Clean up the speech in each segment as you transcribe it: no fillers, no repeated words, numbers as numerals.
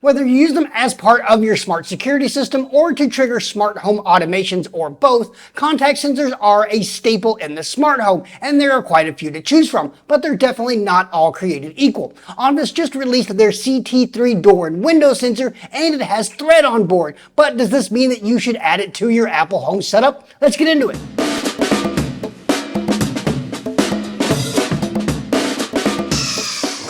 Whether you use them as part of your smart security system or to trigger smart home automations or both, contact sensors are a staple in the smart home, and there are quite a few to choose from, but they're definitely not all created equal. Onvis just released their CT3 door and window sensor, and it has Thread on board. But does this mean that you should add it to your Apple Home setup? Let's get into it.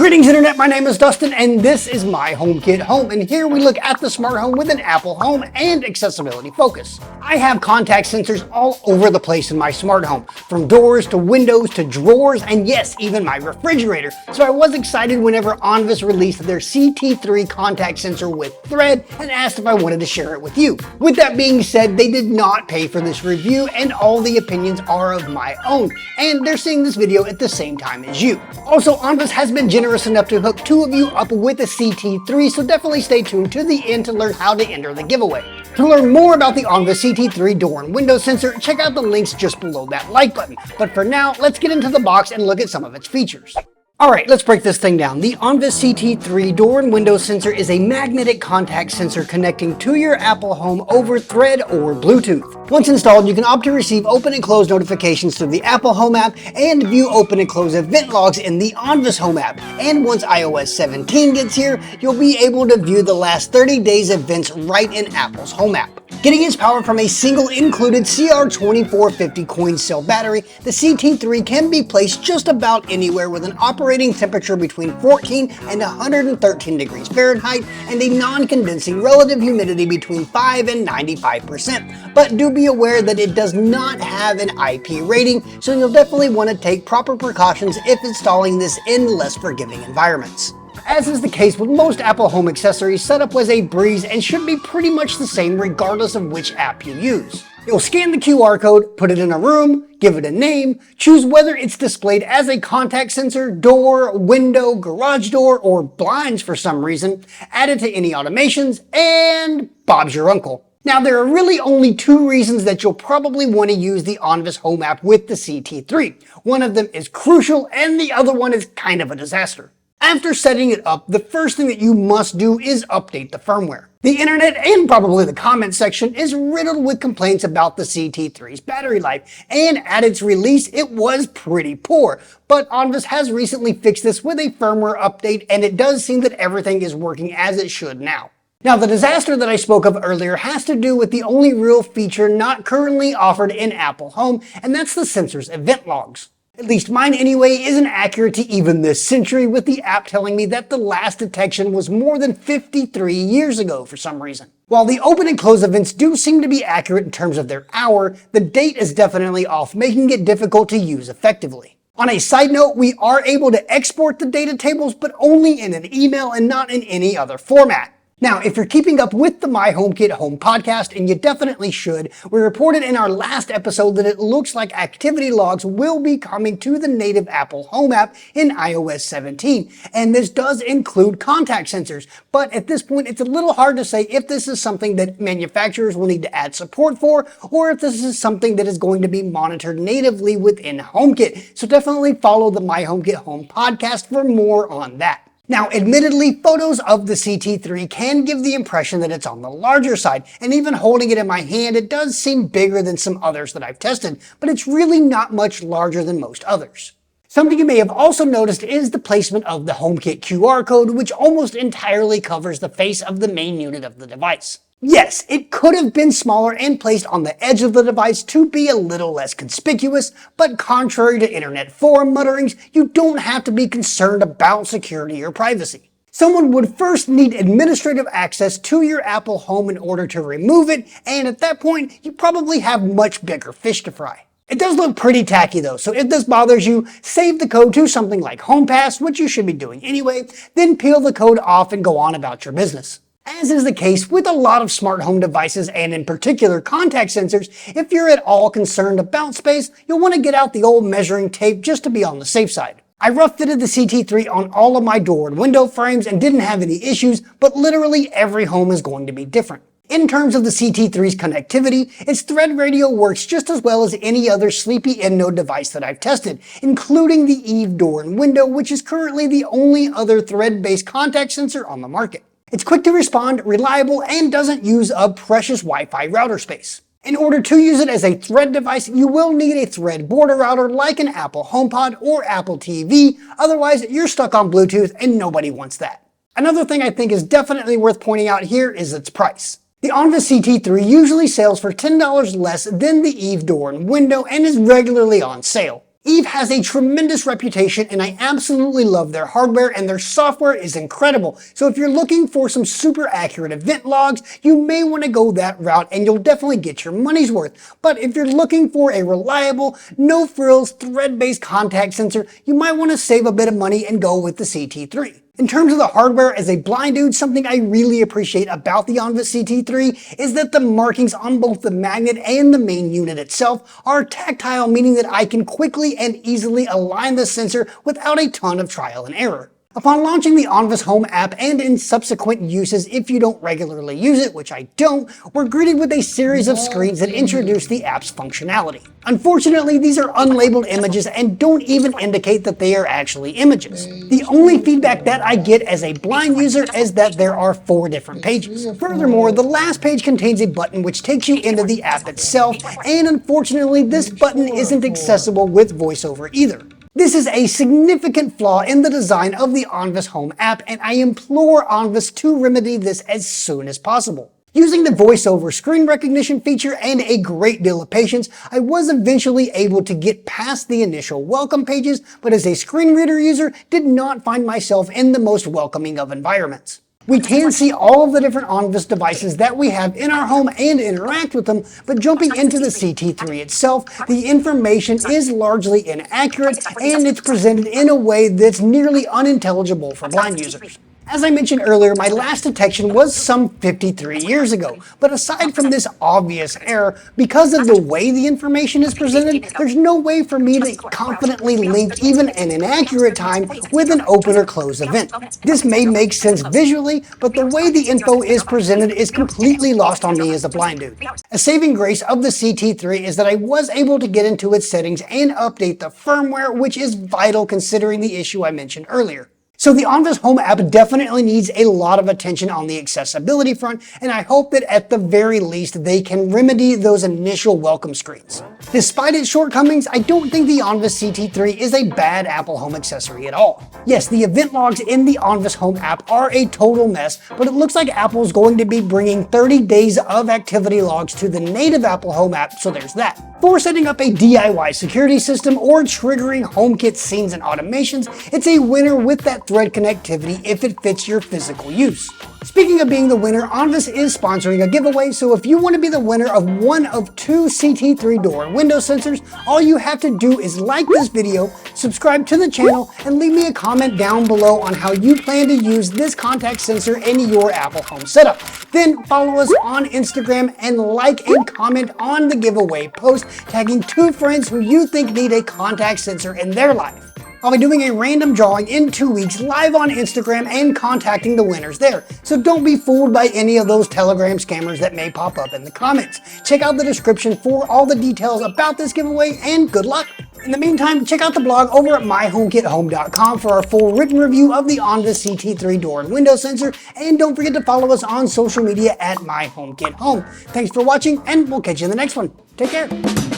Greetings Internet, my name is Dustin and this is myHomeKithome, and here we look at the smart home with an Apple Home and accessibility focus. I have contact sensors all over the place in my smart home, from doors to windows to drawers and yes, even my refrigerator. So I was excited whenever Onvis released their CT3 contact sensor with Thread and asked if I wanted to share it with you. With that being said, they did not pay for this review and all the opinions are of my own, and they're seeing this video at the same time as you. Also, Onvis has been generous enough to hook two of you up with a CT3, so definitely stay tuned to the end to learn how to enter the giveaway. To learn more about the Onvis CT3 door and window sensor, check out the links just below that like button. But for now, let's get into the box and look at some of its features. Alright, let's break this thing down. The Onvis CT3 door and window sensor is a magnetic contact sensor connecting to your Apple Home over Thread or Bluetooth. Once installed, you can opt to receive open and close notifications through the Apple Home app and view open and close event logs in the Onvis Home app. And once iOS 17 gets here, you'll be able to view the last 30 days events right in Apple's Home app. Getting its power from a single included CR2450 coin cell battery, the CT3 can be placed just about anywhere with an operating temperature between 14 and 113 degrees Fahrenheit and a non-condensing relative humidity between 5 and 95%. But do be aware that it does not have an IP rating, so you'll definitely want to take proper precautions if installing this in less forgiving environments. As is the case with most Apple Home accessories, setup was a breeze and should be pretty much the same regardless of which app you use. You'll scan the QR code, put it in a room, give it a name, choose whether it's displayed as a contact sensor, door, window, garage door, or blinds for some reason, add it to any automations, and Bob's your uncle. Now, there are really only two reasons that you'll probably want to use the Onvis Home app with the CT3. One of them is crucial and the other one is kind of a disaster. After setting it up, the first thing that you must do is update the firmware. The internet and probably the comment section is riddled with complaints about the CT3's battery life, and at its release it was pretty poor. But Onvis has recently fixed this with a firmware update and it does seem that everything is working as it should now. Now, the disaster that I spoke of earlier has to do with the only real feature not currently offered in Apple Home, and that's the sensor's event logs. At least mine anyway isn't accurate to even this century, with the app telling me that the last detection was more than 53 years ago for some reason. While the open and close events do seem to be accurate in terms of their hour, the date is definitely off, making it difficult to use effectively. On a side note, we are able to export the data tables, but only in an email and not in any other format. Now, if you're keeping up with the myHomeKithome podcast, and you definitely should, we reported in our last episode that it looks like activity logs will be coming to the native Apple Home app in iOS 17. And this does include contact sensors. But at this point, it's a little hard to say if this is something that manufacturers will need to add support for, or if this is something that is going to be monitored natively within HomeKit. So definitely follow the myHomeKithome podcast for more on that. Now, admittedly, photos of the CT3 can give the impression that it's on the larger side, and even holding it in my hand, it does seem bigger than some others that I've tested, but it's really not much larger than most others. Something you may have also noticed is the placement of the HomeKit QR code, which almost entirely covers the face of the main unit of the device. Yes, it could have been smaller and placed on the edge of the device to be a little less conspicuous, but contrary to internet forum mutterings, you don't have to be concerned about security or privacy. Someone would first need administrative access to your Apple Home in order to remove it, and at that point, you probably have much bigger fish to fry. It does look pretty tacky though, so if this bothers you, save the code to something like HomePass, which you should be doing anyway, then peel the code off and go on about your business. As is the case with a lot of smart home devices and in particular contact sensors, if you're at all concerned about space, you'll want to get out the old measuring tape just to be on the safe side. I rough fitted the CT3 on all of my door and window frames and didn't have any issues, but literally every home is going to be different. In terms of the CT3's connectivity, its Thread radio works just as well as any other sleepy end-node device that I've tested, including the Eve door and window, which is currently the only other Thread-based contact sensor on the market. It's quick to respond, reliable, and doesn't use up precious Wi-Fi router space. In order to use it as a Thread device, you will need a Thread border router like an Apple HomePod or Apple TV, otherwise you're stuck on Bluetooth and nobody wants that. Another thing I think is definitely worth pointing out here is its price. The Onvis CT3 usually sells for $10 less than the Eve door and window and is regularly on sale. Eve has a tremendous reputation and I absolutely love their hardware and their software is incredible. So if you're looking for some super accurate event logs, you may want to go that route and you'll definitely get your money's worth. But if you're looking for a reliable, no frills, thread-based contact sensor, you might want to save a bit of money and go with the CT3. In terms of the hardware, as a blind dude, something I really appreciate about the Onvis CT3 is that the markings on both the magnet and the main unit itself are tactile, meaning that I can quickly and easily align the sensor without a ton of trial and error. Upon launching the Onvis Home app and in subsequent uses if you don't regularly use it, which I don't, we're greeted with a series of screens that introduce the app's functionality. Unfortunately, these are unlabeled images and don't even indicate that they are actually images. The only feedback that I get as a blind user is that there are 4 different pages. Furthermore, the last page contains a button which takes you into the app itself, and unfortunately this button isn't accessible with VoiceOver either. This is a significant flaw in the design of the Onvis Home app, and I implore Onvis to remedy this as soon as possible. Using the VoiceOver screen recognition feature and a great deal of patience, I was eventually able to get past the initial welcome pages, but as a screen reader user, did not find myself in the most welcoming of environments. We can see all of the different Onvis devices that we have in our home and interact with them, but jumping into the CT3 itself, the information is largely inaccurate and it's presented in a way that's nearly unintelligible for blind users. As I mentioned earlier, my last detection was some 53 years ago, but aside from this obvious error, because of the way the information is presented, there's no way for me to confidently link even an inaccurate time with an open or close event. This may make sense visually, but the way the info is presented is completely lost on me as a blind dude. A saving grace of the CT3 is that I was able to get into its settings and update the firmware, which is vital considering the issue I mentioned earlier. So the Onvis Home app definitely needs a lot of attention on the accessibility front, and I hope that at the very least they can remedy those initial welcome screens. Despite its shortcomings, I don't think the Onvis CT3 is a bad Apple Home accessory at all. Yes, the event logs in the Onvis Home app are a total mess, but it looks like Apple's going to be bringing 30 days of activity logs to the native Apple Home app, so there's that. For setting up a DIY security system or triggering HomeKit scenes and automations, it's a winner with that Thread connectivity if it fits your physical use. Speaking of being the winner, Onvis is sponsoring a giveaway, so if you want to be the winner of one of 2 CT3 door and window sensors, all you have to do is like this video, subscribe to the channel, and leave me a comment down below on how you plan to use this contact sensor in your Apple Home setup. Then follow us on Instagram and like and comment on the giveaway post, tagging 2 friends who you think need a contact sensor in their life. I'll be doing a random drawing in 2 weeks live on Instagram and contacting the winners there, so don't be fooled by any of those Telegram scammers that may pop up in the comments. Check out the description for all the details about this giveaway and good luck! In the meantime, check out the blog over at myhomekithome.com for our full written review of the Onvis CT3 door and window sensor, and don't forget to follow us on social media at myhomekithome. Thanks for watching, and we'll catch you in the next one. Take care!